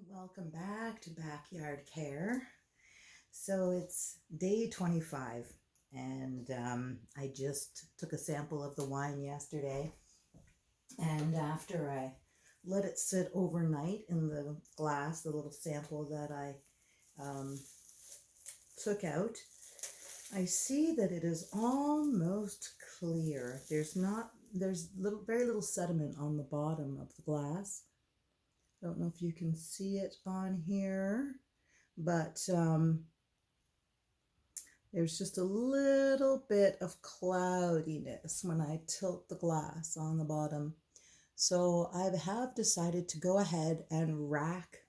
Welcome back to Backyard Care. So it's day 25, and I just took a sample of the wine yesterday. And after I let it sit overnight in the glass, the little sample that I took out, I see that it is almost clear. There's very little sediment on the bottom of the glass. Don't know if you can see it on here, but there's just a little bit of cloudiness when I tilt the glass on the bottom. So I have decided to go ahead and rack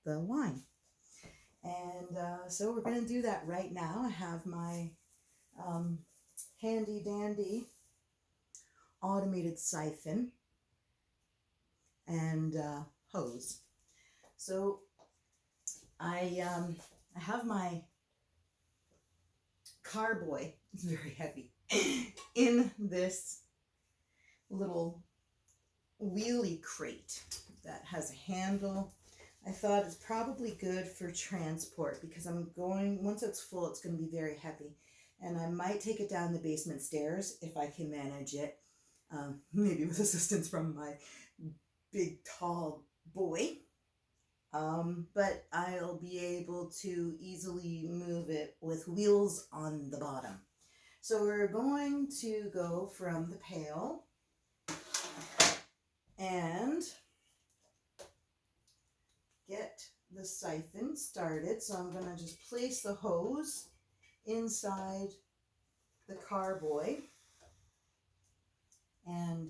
the wine. And so we're going to do that right now. I have my handy dandy automated siphon and hose. So I have my carboy, it's very heavy, in this little wheelie crate that has a handle. I thought it's probably good for transport because once it's full, it's going to be very heavy. And I might take it down the basement stairs if I can manage it, maybe with assistance from my big, tall boy. But I'll be able to easily move it with wheels on the bottom. So we're going to go from the pail and get the siphon started. So I'm going to just place the hose inside the carboy and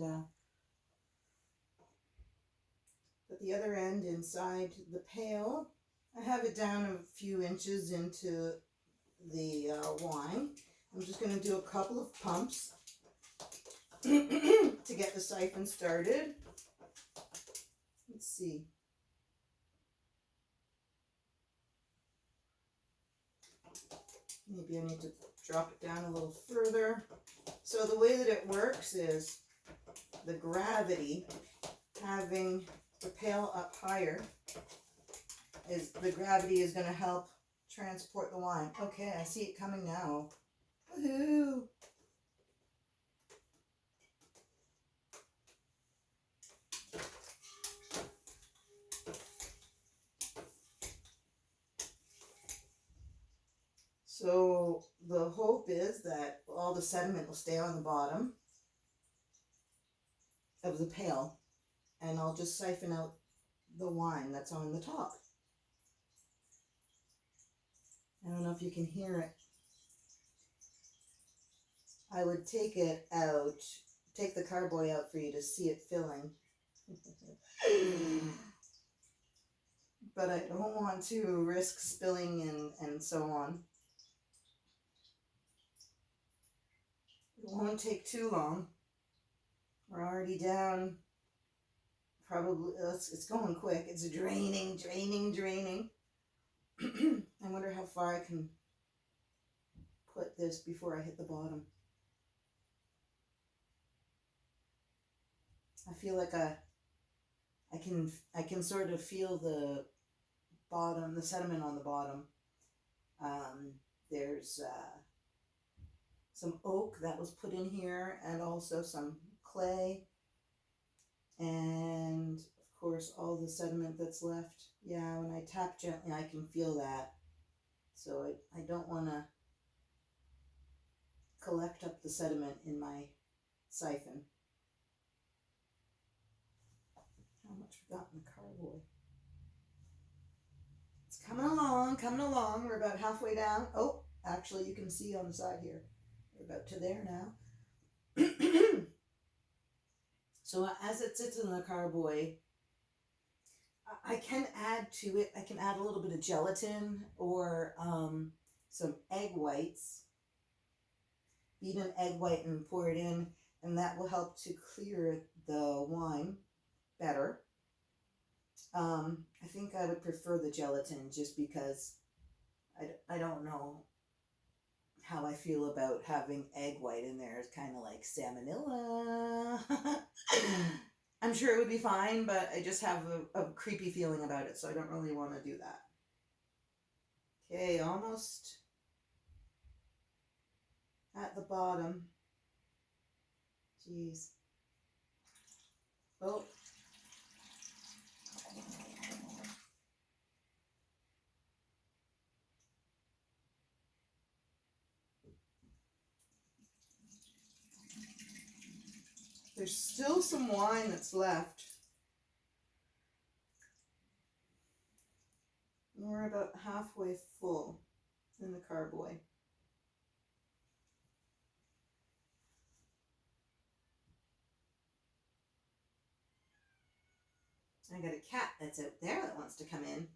put the other end inside the pail. I have it down a few inches into the wine. I'm just going to do a couple of pumps to get the siphon started. Let's see. Maybe I need to drop it down a little further. So the way that it works is the gravity, having the pail up higher, the gravity is going to help transport the wine. Okay, I see it coming now. Woohoo! So the hope is that all the sediment will stay on the bottom of the pail, and I'll just siphon out the wine that's on the top. I don't know if you can hear it. I would take it out, take the carboy out for you to see it filling. But I don't want to risk spilling and so on. It won't take too long. We're already down. Probably, it's going quick. It's draining. I wonder how far I can put this before I hit the bottom. I feel like I can sort of feel the bottom, the sediment on the bottom. There's some oak that was put in here, and also some clay, and of course all the sediment that's left. Yeah, when I tap gently I can feel that. So I don't want to collect up the sediment in my siphon. How much we got in the carboy? It's coming along. We're about halfway down. Oh, actually you can see on the side here. We're about to there now. So as it sits in the carboy, I can add to it, I can add a little bit of gelatin or some egg whites. Beat an egg white and pour it in, and that will help to clear the wine better. I think I would prefer the gelatin just because I don't know how I feel about having egg white in there. It's kind of like salmonella. I'm sure it would be fine, but I just have a creepy feeling about it, so I don't really want to do that. Okay, almost at the bottom. Jeez. Oh. There's still some wine that's left. We're about halfway full in the carboy. I got a cat that's out there that wants to come in.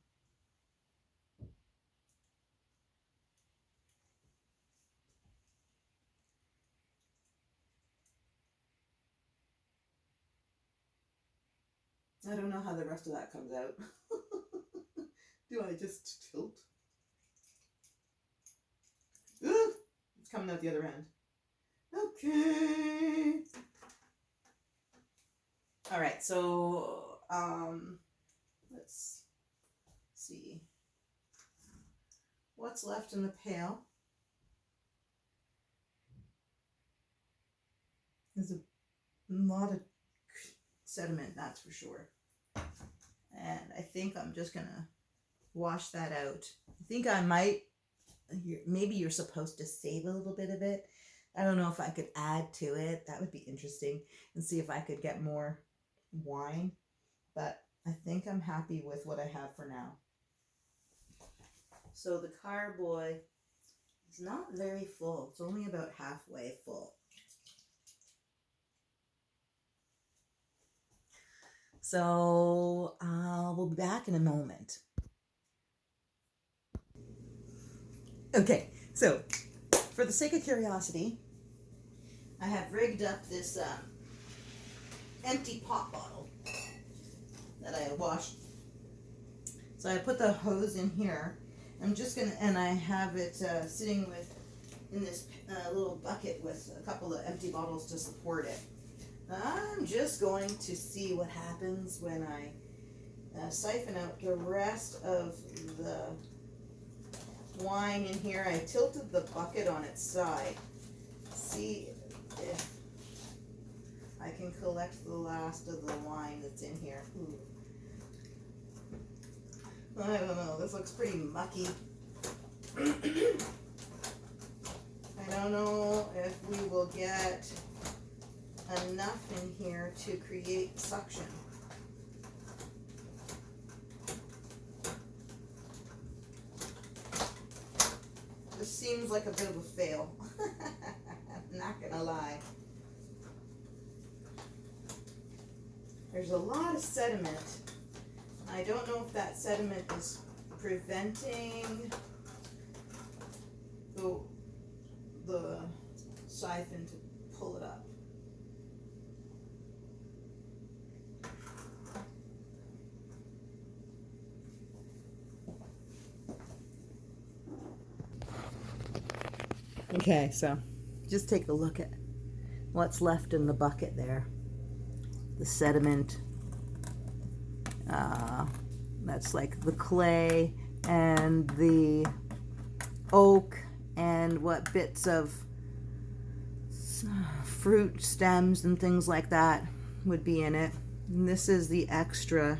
I don't know how the rest of that comes out. Do I just tilt? Ooh, it's coming out the other end. Okay. All right, so let's see what's left in the pail. There's a lot of sediment, that's for sure. And I think I'm just gonna wash that out. I think I might, maybe you're supposed to save a little bit of it. I don't know if I could add to it. That would be interesting, and see if I could get more wine. But I think I'm happy with what I have for now. So the carboy is not very full. It's only about halfway full. So we'll be back in a moment. Okay, so for the sake of curiosity, I have rigged up this empty pop bottle that I washed. So I put the hose in here. I'm just gonna, and I have it sitting in this little bucket with a couple of empty bottles to support it. I'm just going to see what happens when I siphon out the rest of the wine in here. I tilted the bucket on its side. See if I can collect the last of the wine that's in here. Ooh. I don't know, this looks pretty mucky. I don't know if we will get enough in here to create suction. This seems like a bit of a fail. I'm not gonna lie. There's a lot of sediment. I don't know if that sediment is preventing the siphon to pull it up. Okay, so just take a look at what's left in the bucket there. The sediment, that's like the clay and the oak and what bits of fruit stems and things like that would be in it. And this is the extra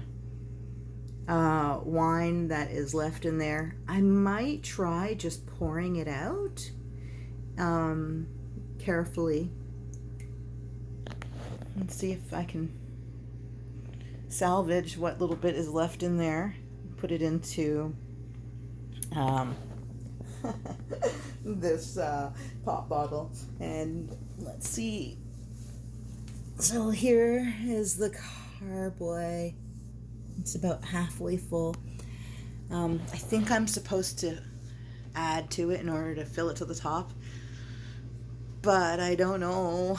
wine that is left in there. I might try just pouring it out carefully and see if I can salvage what little bit is left in there, put it into this pop bottle, and let's see. So here is the carboy. It's about halfway full. I think I'm supposed to add to it in order to fill it to the top, but I don't know.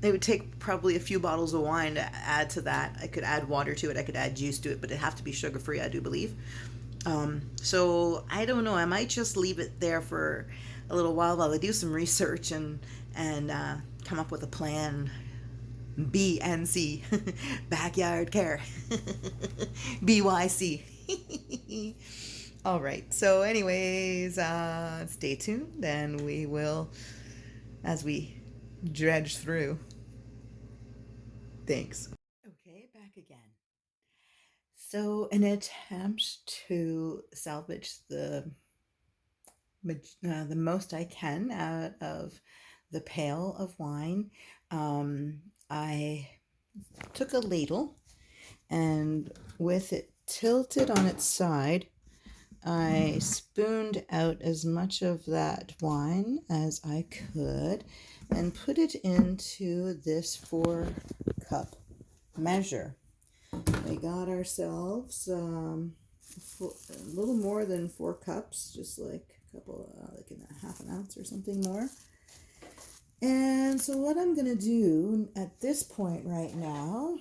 It would take probably a few bottles of wine to add to that. I could add water to it, I could add juice to it, but it'd have to be sugar-free, I do believe. So I don't know, I might just leave it there for a little while I do some research and come up with a plan BNC, backyard care. BYC. All right. So, anyways, stay tuned, and we will, as we dredge through. Thanks. Okay, back again. So, an attempt to salvage the most I can out of the pail of wine. I took a ladle, and with it tilted on its side, I spooned out as much of that wine as I could and put it into this 4-cup measure. We got ourselves a little more than 4 cups, just like a couple, like in a half an ounce or something more. And so what I'm going to do at this point right now,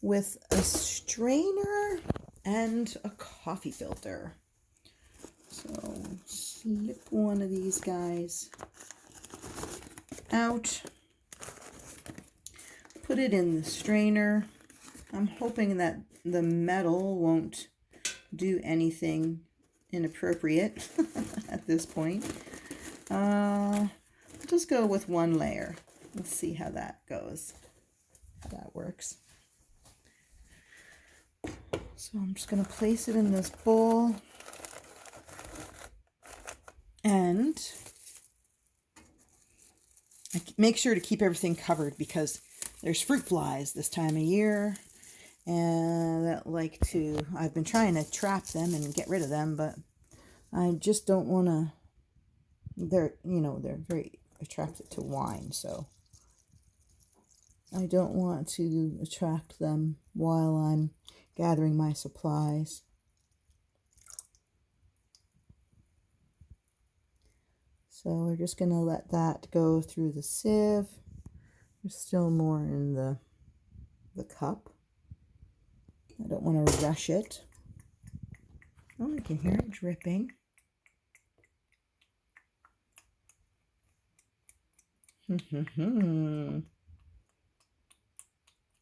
with a strainer and a coffee filter. So slip one of these guys out, put it in the strainer. I'm hoping that the metal won't do anything inappropriate at this point. Just go with 1 layer. Let's see how that goes. How that works. So I'm just going to place it in this bowl, and I make sure to keep everything covered because there's fruit flies this time of year, and I've been trying to trap them and get rid of them, but I just don't want to. They're very attracted to wine, so I don't want to attract them while I'm gathering my supplies. So we're just going to let that go through the sieve. There's still more in the cup. I don't want to rush it. Oh, I can hear it dripping.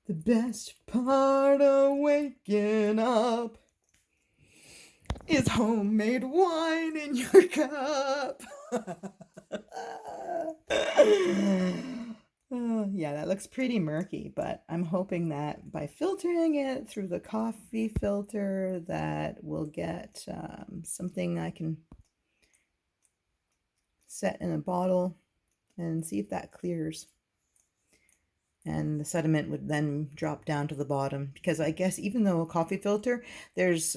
The best part of waking up is homemade wine in your cup. Yeah, that looks pretty murky, but I'm hoping that by filtering it through the coffee filter that we'll get something I can set in a bottle and see if that clears. And the sediment would then drop down to the bottom, because I guess even though a coffee filter, there's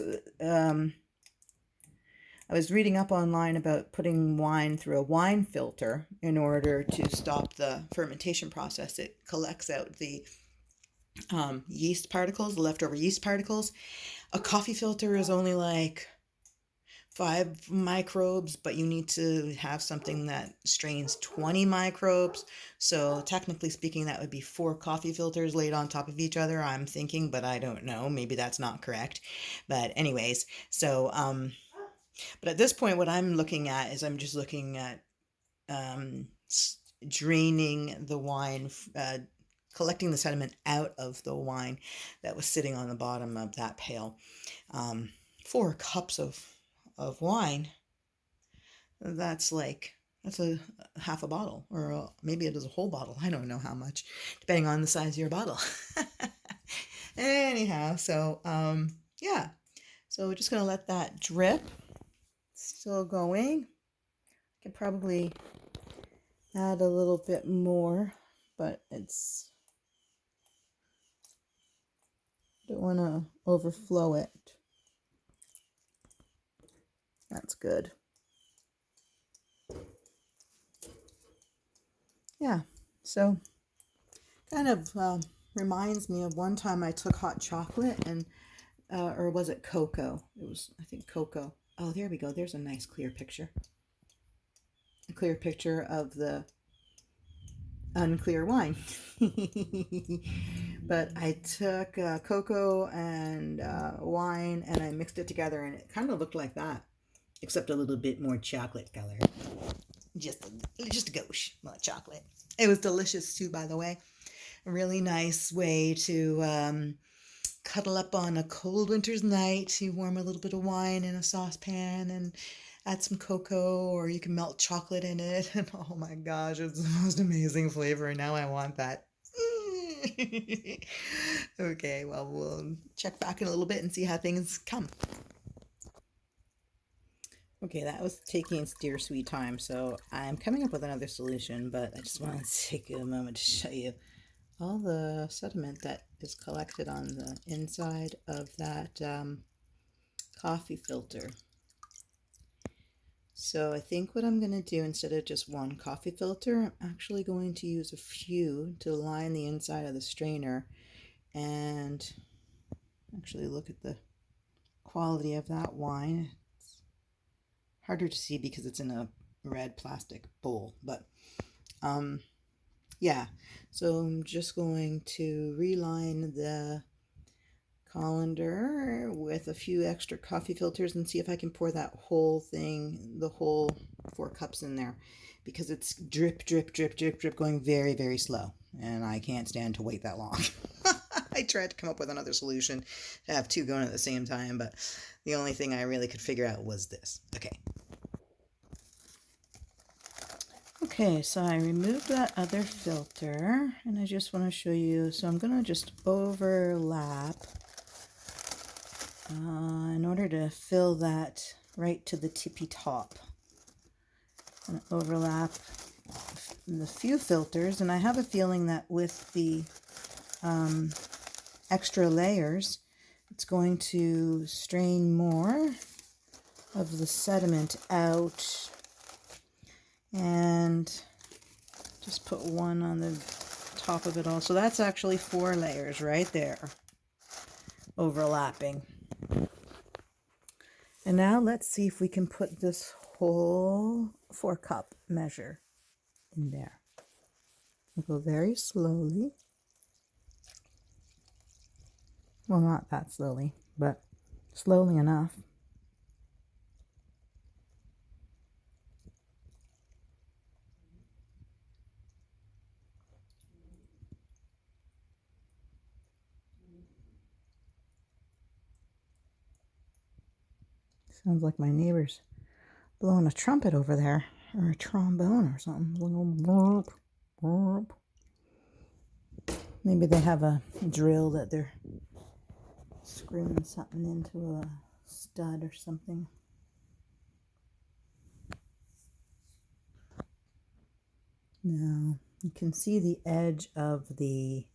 I was reading up online about putting wine through a wine filter in order to stop the fermentation process. It collects out the yeast particles, the leftover yeast particles. A coffee filter is only like 5 microbes, but you need to have something that strains 20 microbes. So technically speaking, that would be 4 coffee filters laid on top of each other, I'm thinking, but I don't know. Maybe that's not correct. But anyways, so, but at this point, what I'm looking at is I'm just looking at draining the wine, collecting the sediment out of the wine that was sitting on the bottom of that pail. 4 cups of wine, that's a half a bottle, or maybe it is a whole bottle. I don't know how much, depending on the size of your bottle. Anyhow, so yeah, so we're just gonna let that drip. Still going. I could probably add a little bit more, but don't want to overflow it. That's good. Yeah, so kind of reminds me of one time I took hot chocolate and, or was it cocoa? It was, I think, cocoa. Oh, there we go. There's a nice clear picture. A clear picture of the unclear wine. But I took cocoa and wine and I mixed it together, and it kind of looked like that, except a little bit more chocolate color. just a gauche chocolate. It was delicious too, by the way. A really nice way to cuddle up on a cold winter's night. You warm a little bit of wine in a saucepan and add some cocoa, or you can melt chocolate in it. And oh my gosh, it's the most amazing flavor. Now I want that. Okay, well, we'll check back in a little bit and see how things come. Okay, that was taking its dear sweet time, so I'm coming up with another solution, but I just want to take a moment to show you all the sediment that is collected on the inside of that coffee filter. So I think what I'm going to do, instead of just one coffee filter, I'm actually going to use a few to line the inside of the strainer and actually look at the quality of that wine. Harder to see because it's in a red plastic bowl, but yeah, so I'm just going to reline the colander with a few extra coffee filters and see if I can pour that whole thing, the whole 4 cups in there, because it's drip, drip, drip, drip, drip, going very, very slow, and I can't stand to wait that long. I tried to come up with another solution to have 2 going at the same time, but the only thing I really could figure out was this. Okay, so I removed that other filter, and I just want to show you, so I'm going to just overlap in order to fill that right to the tippy top. I'm going to overlap the few filters, and I have a feeling that with the extra layers, it's going to strain more of the sediment out. And just put one on the top of it all. So that's actually 4 layers right there, overlapping. And now let's see if we can put this whole 4 cup measure in there. We'll go very slowly. Well, not that slowly, but slowly enough. Sounds like my neighbor's blowing a trumpet over there, or a trombone or something. Maybe they have a drill that they're screwing something into a stud or something. Now you can see the edge of the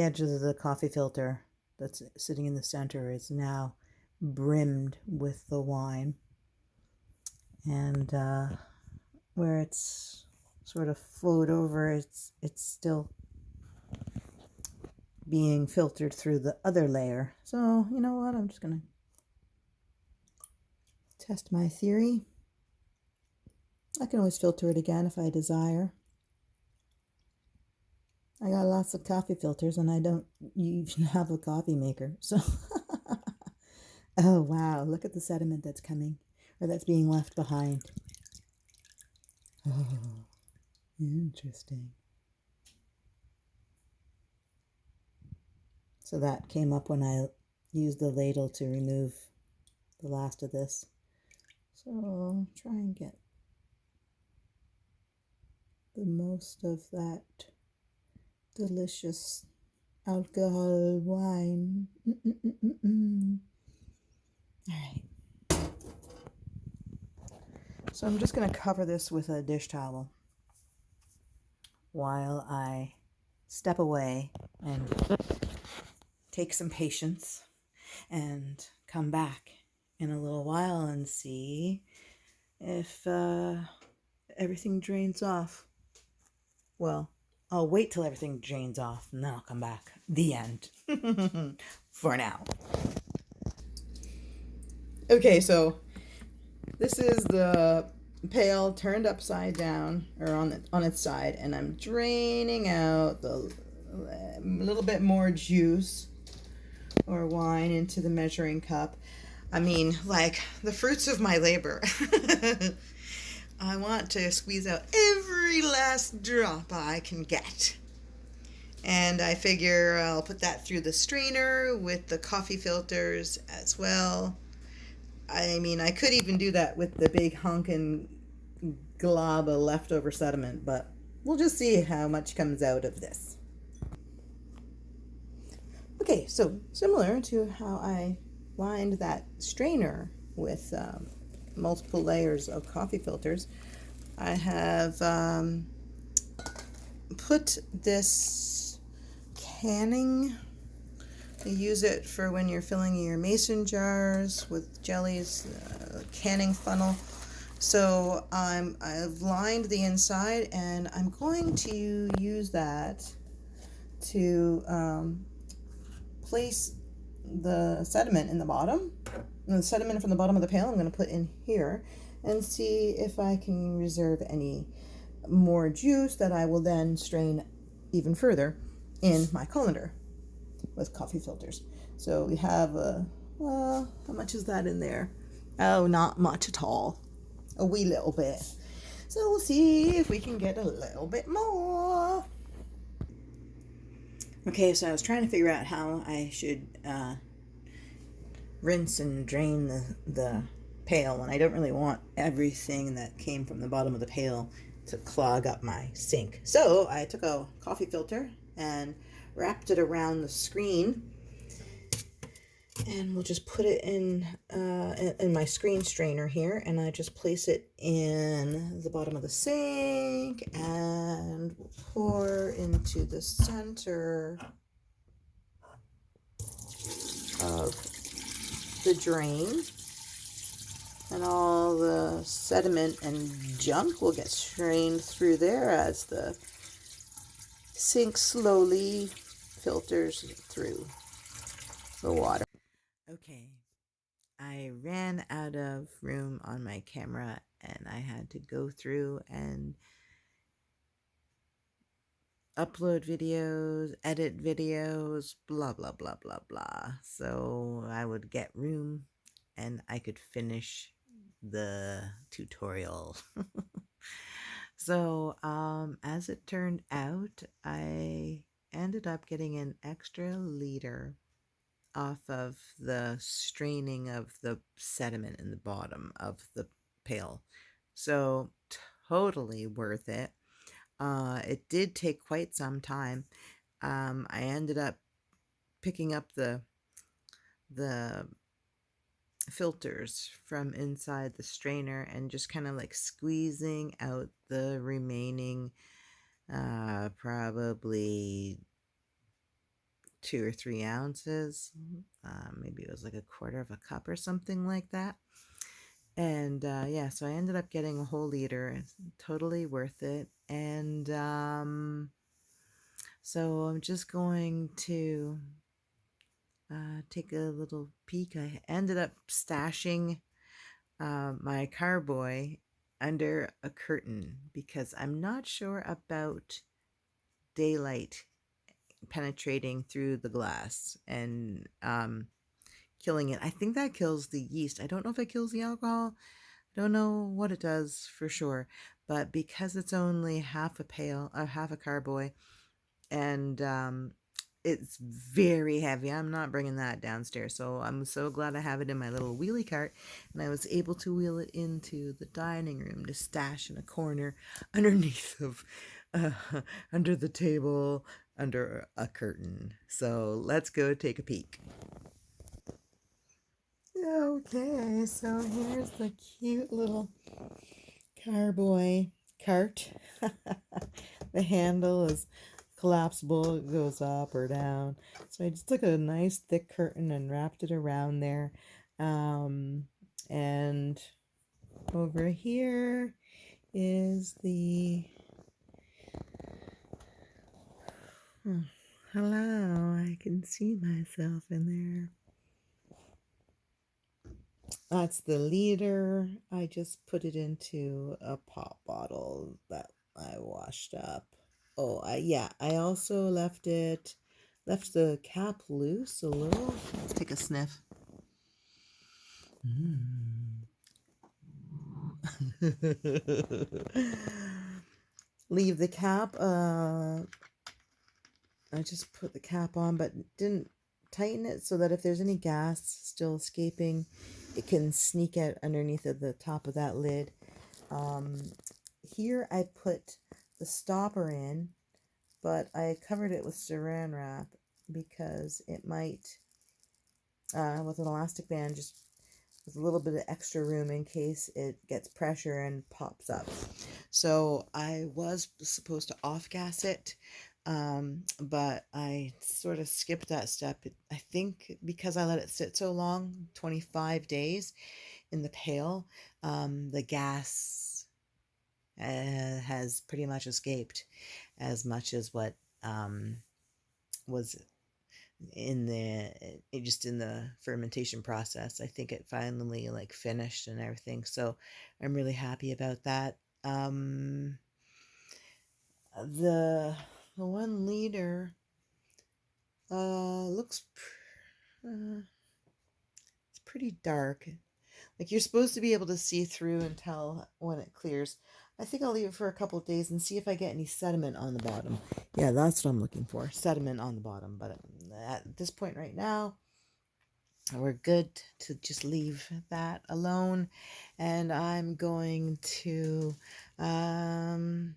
edge of the coffee filter that's sitting in the center is now brimmed with the wine, and where it's sort of flowed over, it's still being filtered through the other layer. So you know what, I'm just gonna test my theory. I can always filter it again if I desire. I got lots of coffee filters, and I don't even have a coffee maker, so oh wow, look at the sediment that's coming, or that's being left behind. Oh, interesting. So that came up when I used the ladle to remove the last of this. So try and get the most of that delicious alcohol wine. All right. So I'm just going to cover this with a dish towel while I step away and take some patience and come back in a little while and see if everything drains off. Well, I'll wait till everything drains off, and then I'll come back. The end. For now. Okay, so this is the pail turned upside down, or on its side, and I'm draining out the little bit more juice or wine into the measuring cup. I mean, like the fruits of my labor. I want to squeeze out every last drop I can get. And I figure I'll put that through the strainer with the coffee filters as well. I mean, I could even do that with the big honkin' glob of leftover sediment, but we'll just see how much comes out of this. Okay, so similar to how I lined that strainer with multiple layers of coffee filters, I have put this canning. You use it for when you're filling your mason jars with jellies, canning funnel. So I've lined the inside, and I'm going to use that to place the sediment in the bottom. And the sediment from the bottom of the pail I'm going to put in here and see if I can reserve any more juice that I will then strain even further in my colander with coffee filters. So we have how much is that in there? Oh, not much at all. A wee little bit. So we'll see if we can get a little bit more. Okay, so I was trying to figure out how I should rinse and drain the pail, and I don't really want everything that came from the bottom of the pail to clog up my sink. So I took a coffee filter and wrapped it around the screen, and we'll just put it in my screen strainer here, and I just place it in the bottom of the sink and we'll pour into the center of the drain, and all the sediment and junk will get strained through there as the sink slowly filters through the water. Okay, I ran out of room on my camera and I had to go through and upload videos, edit videos, blah, blah, blah, blah, blah. So I would get room and I could finish the tutorial. So, as it turned out, I ended up getting an extra liter off of the straining of the sediment in the bottom of the pail. So, totally worth it. It did take quite some time. I ended up picking up the filters from inside the strainer and just kind of like squeezing out the remaining probably 2 or 3 ounces. Maybe it was like a quarter of a cup or something like that. And yeah, so I ended up getting a whole liter. It's totally worth it. And so I'm just going to take a little peek. I ended up stashing my carboy under a curtain because I'm not sure about daylight penetrating through the glass and killing it. I think that kills the yeast. I don't know if it kills the alcohol. I don't know what it does for sure, but because it's only half a pail, half a carboy, and it's very heavy. I'm not bringing that downstairs, so I'm so glad I have it in my little wheelie cart, and I was able to wheel it into the dining room to stash in a corner underneath of, under the table, under a curtain. So let's go take a peek. Okay, so here's the cute little carboy cart. The handle is collapsible, it goes up or down. So I just took a nice thick curtain and wrapped it around there. And over here is the hello, I can see myself in there. That's the liter. I just put it into a pop bottle that I washed up. Oh, I also left the cap loose a little. Let's take a sniff. Leave the cap. I just put the cap on, but didn't tighten it so that if there's any gas still escaping, it can sneak out underneath of the top of that lid. Here I put the stopper in, but I covered it with saran wrap because it might, with an elastic band, just with a little bit of extra room in case it gets pressure and pops up. So I was supposed to off gas it, but I sort of skipped that step. I think because I let it sit so long, 25 days in the pail, the gas has pretty much escaped as much as what was in the fermentation process. I think it finally like finished and everything, so I'm really happy about that. The 1 liter looks it's pretty dark. Like you're supposed to be able to see through and tell when it clears. I think I'll leave it for a couple of days and see if I get any sediment on the bottom. Yeah, that's what I'm looking for, sediment on the bottom. But at this point right now, we're good to just leave that alone. And I'm going to come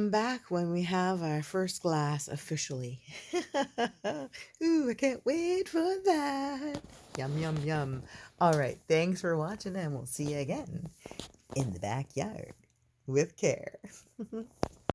back when we have our first glass officially. Ooh, I can't wait for that. Yum, yum, yum. All right, thanks for watching, and we'll see you again in the backyard with care.